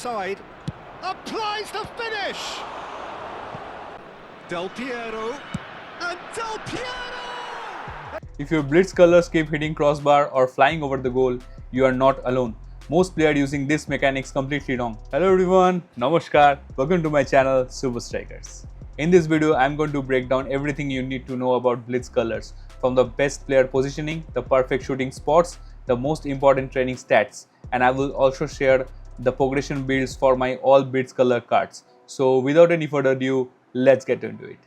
side. Applies the finish! Del Piero. And Del Piero! If your Blitz Curlers keep hitting crossbar or flying over the goal, you are not alone. Most players using this mechanics completely wrong. Hello everyone, Namaskar, welcome to my channel Super Strikers. In this video, I am going to break down everything you need to know about Blitz Curlers, from the best player positioning, the perfect shooting spots, the most important training stats, and I will also share the progression builds for my all Blitz Curler cards. So without any further ado, let's get into it.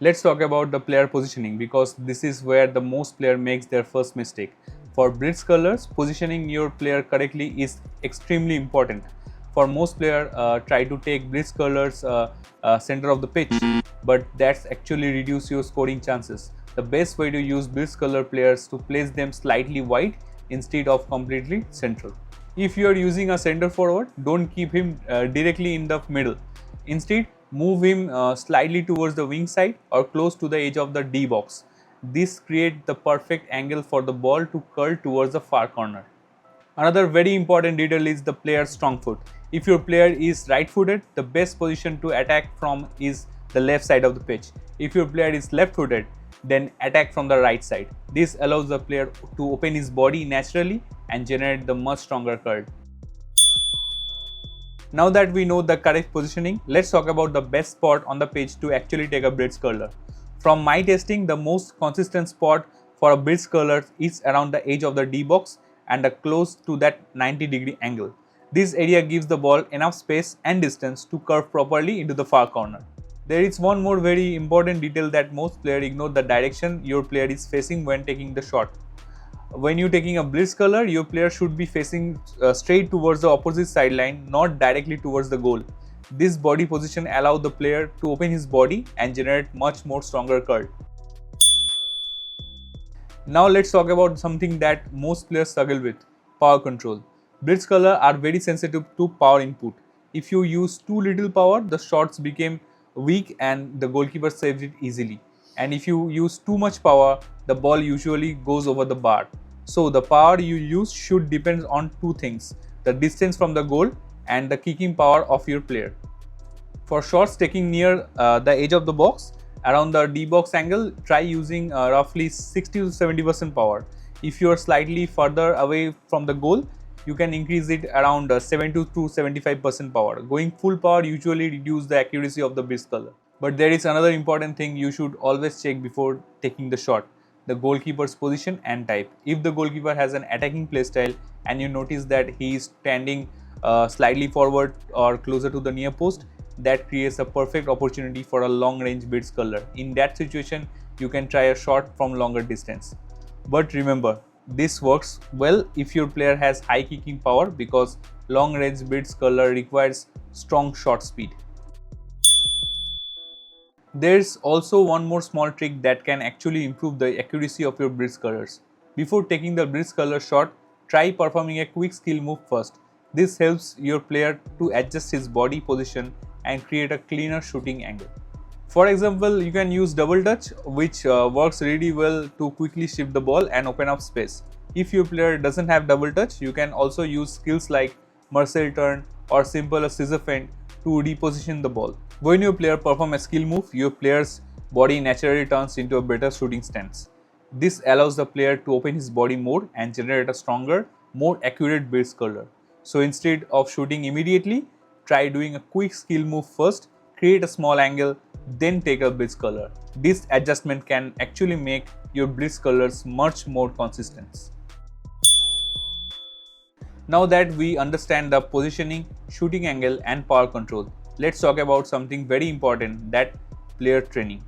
Let's talk about the player positioning because this is where the most player makes their first mistake. For Blitz Curlers, positioning your player correctly is extremely important. For most players, try to take Blitz Curlers center of the pitch, but that's actually reduce your scoring chances. The best way to use Blitz Curler players to place them slightly wide instead of completely central. If you are using a center forward, don't keep him directly in the middle. Instead, move him slightly towards the wing side or close to the edge of the D box. This creates the perfect angle for the ball to curl towards the far corner. Another very important detail is the player's strong foot. If your player is right-footed, the best position to attack from is the left side of the pitch. If your player is left-footed, then attack from the right side. This allows the player to open his body naturally and generate the much stronger curl. Now that we know the correct positioning, let's talk about the best spot on the pitch to actually take a Blitz Curler. From my testing, the most consistent spot for a Blitz Curler is around the edge of the D box and close to that 90-degree angle. This area gives the ball enough space and distance to curve properly into the far corner. There is one more very important detail that most players ignore: the direction your player is facing when taking the shot. When you're taking a Blitz Curler, your player should be facing straight towards the opposite sideline, not directly towards the goal. This body position allows the player to open his body and generate much more stronger curl. Now let's talk about something that most players struggle with: power control. Blitz Curlers are very sensitive to power input. If you use too little power, the shots become weak and the goalkeeper saves it easily. And if you use too much power, the ball usually goes over the bar. So the power you use should depend on two things: the distance from the goal and the kicking power of your player. For shots taking near the edge of the box, around the D box angle, try using roughly 60 to 70% power. If you are slightly further away from the goal, you can increase it around 70 to 75% power. Going full power usually reduces the accuracy of the Blitz Curler. But there is another important thing you should always check before taking the shot: the goalkeeper's position and type. If the goalkeeper has an attacking playstyle and you notice that he is standing slightly forward or closer to the near post, that creates a perfect opportunity for a long-range Blitz Curler. In that situation, you can try a shot from longer distance. But remember, this works well if your player has high kicking power, because long-range Blitz Curler requires strong shot speed. There's also one more small trick that can actually improve the accuracy of your Blitz Curlers. Before taking the Blitz Curler shot, try performing a quick skill move first. This helps your player to adjust his body position and create a cleaner shooting angle. For example, you can use double touch, which works really well to quickly shift the ball and open up space. If your player doesn't have double touch, you can also use skills like Marcel turn or simple a scissor feint to reposition the ball. When your player performs a skill move, your player's body naturally turns into a better shooting stance. This allows the player to open his body more and generate a stronger, more accurate Blitz Curler. So instead of shooting immediately, try doing a quick skill move first, create a small angle, then take a Blitz Curler. This adjustment can actually make your Blitz Curlers much more consistent. Now that we understand the positioning, shooting angle and power control, let's talk about something very important: that player training.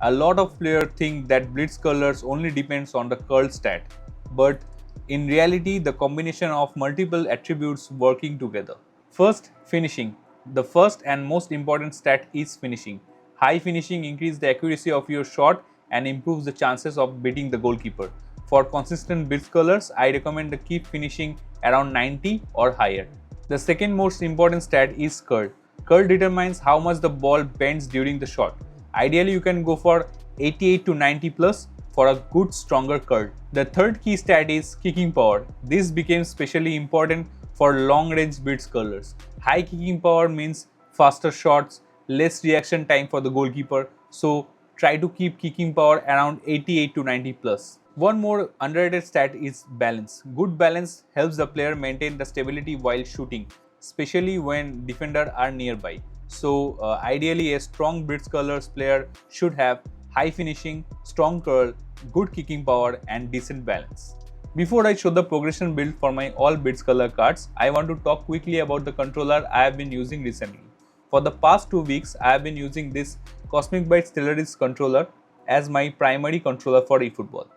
A lot of players think that Blitz Curlers only depends on the curl stat, but in reality, the combination of multiple attributes working together. First, finishing. The first and most important stat is finishing. High finishing increases the accuracy of your shot and improves the chances of beating the goalkeeper. For consistent Blitz Curlers, I recommend to keep finishing around 90 or higher. The second most important stat is curl. Curl determines how much the ball bends during the shot. Ideally, you can go for 88 to 90 plus for a good stronger curl. The third key stat is kicking power. This became especially important for long range Blitz Curlers. High kicking power means faster shots, less reaction time for the goalkeeper, so try to keep kicking power around 88 to 90 plus. One more underrated stat is balance. Good balance helps the player maintain the stability while shooting, especially when defenders are nearby. So ideally a strong Blitz Curlers player should have high finishing, strong curl, good kicking power and decent balance. Before I show the progression build for my all Blitz Curler cards, I want to talk quickly about the controller I have been using recently. For the past 2 weeks, I have been using this Cosmic Byte Stellaris Controller as my primary controller for eFootball.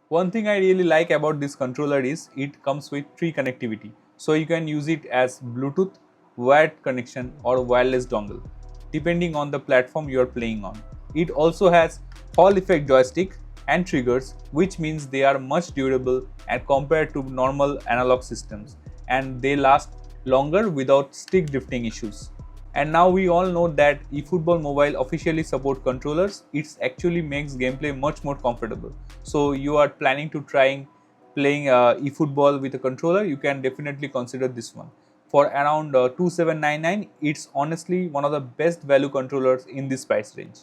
One thing I really like about this controller is it comes with 3 connectivity, so you can use it as Bluetooth, wired connection or wireless dongle, depending on the platform you are playing on. It also has Hall effect joystick and triggers, which means they are much durable and compared to normal analog systems, and they last longer without stick drifting issues. And now we all know that eFootball Mobile officially support controllers. It actually makes gameplay much more comfortable. So you are planning to playing eFootball with a controller, you can definitely consider this one. For around 2799, it's honestly one of the best value controllers in this price range.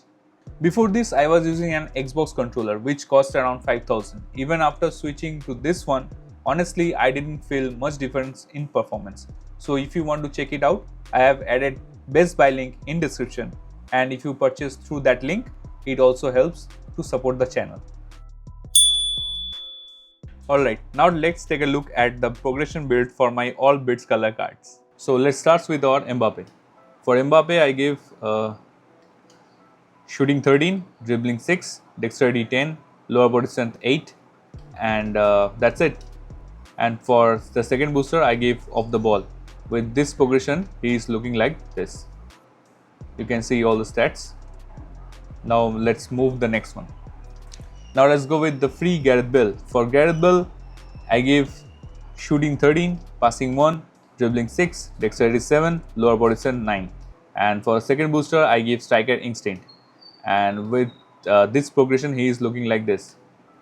Before this, I was using an Xbox controller which cost around 5000. Even after switching to this one, honestly I didn't feel much difference in performance. So if you want to check it out, I have added Best Buy link in description, and if you purchase through that link, it also helps to support the channel. Alright, now let's take a look at the progression build for my all Blitz Curler cards. So let's start with our Mbappe. For Mbappe, I give shooting 13, dribbling 6, dexterity 10, lower body strength 8, and that's it. And for the second booster, I gave off the ball. With this progression, he is looking like this. You can see all the stats. Now let's move the next one. Now let's go with the free Gareth Bale. For Gareth Bale, I gave shooting 13, passing 1, dribbling 6, dexterity 7, lower body strength 9. And for second booster, I gave striker instinct. And with this progression, he is looking like this.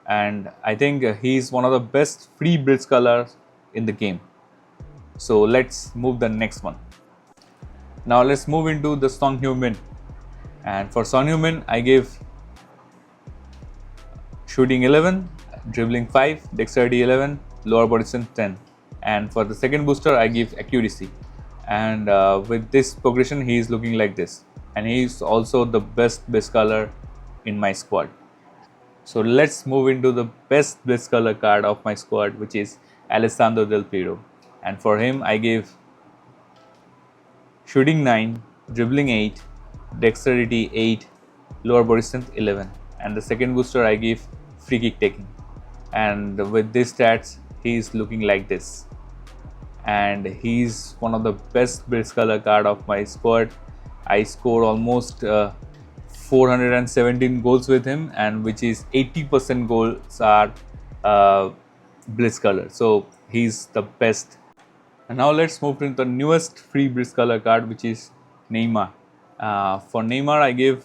And I think he is one of the best free Blitz Curlers in the game. So let's move the next one. Now let's move into the Son Heung-min. And for Son Heung-min, I gave shooting 11, dribbling 5, dexterity 11, lower body strength 10. And for the second booster, I give accuracy. And with this progression, he is looking like this. And he is also the best Blitz Curler in my squad. So let's move into the best Blitz Curler card of my squad, which is Alessandro Del Piero. And for him, I gave shooting 9, dribbling 8, dexterity 8, lower body strength 11. And the second booster, I gave free kick taking. And with these stats, he is looking like this. And he's one of the best Blitz Curler card of my squad. I scored almost 417 goals with him, and which is 80% goals are Blitz Curler. So he's the best. And now let's move to the newest free Blitz Curler card, which is Neymar. For Neymar, I gave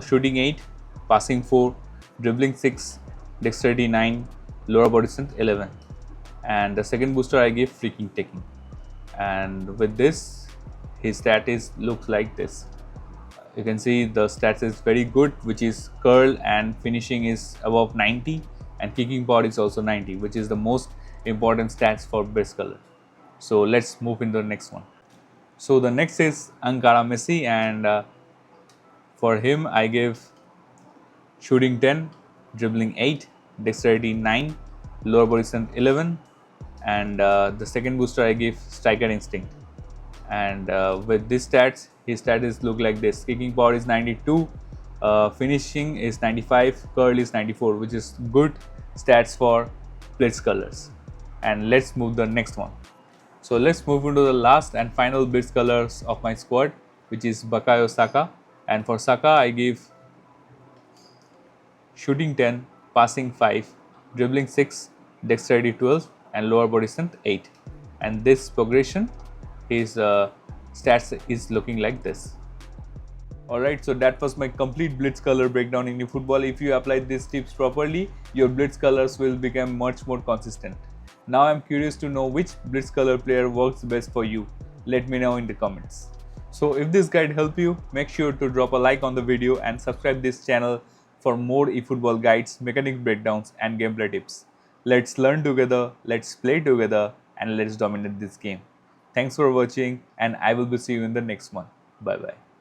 shooting 8, passing 4, dribbling 6, dexterity 9, lower body strength 11. And the second booster, I gave free kick taking. And with this, his stat looks like this. You can see the stats is very good, which is curl and finishing is above 90, and kicking power is also 90, which is the most important stats for Blitz Curler. So let's move into the next one. So the next is Ankara Messi, and for him I gave shooting 10, dribbling 8, dexterity 9, lower body strength 11, and the second booster I gave striker instinct. And with these stats, his stats look like this. Kicking power is 92, finishing is 95, curl is 94, which is good stats for Blitz Curlers. And let's move the next one. So let's move into the last and final Blitz Curlers of my squad, which is Bukayo Saka. And for Saka, I gave shooting 10, passing 5, dribbling 6, dexterity 12, and lower body strength 8. And this progression, his stats is looking like this. Alright, so that was my complete Blitz Curler breakdown in eFootball. If you apply these tips properly, your Blitz Curlers will become much more consistent. Now I'm curious to know which Blitz Curler player works best for you. Let me know in the comments. So if this guide helped you, make sure to drop a like on the video and subscribe this channel for more eFootball guides, mechanic breakdowns and gameplay tips. Let's learn together, let's play together and let's dominate this game. Thanks for watching and I will be seeing you in the next one. Bye bye.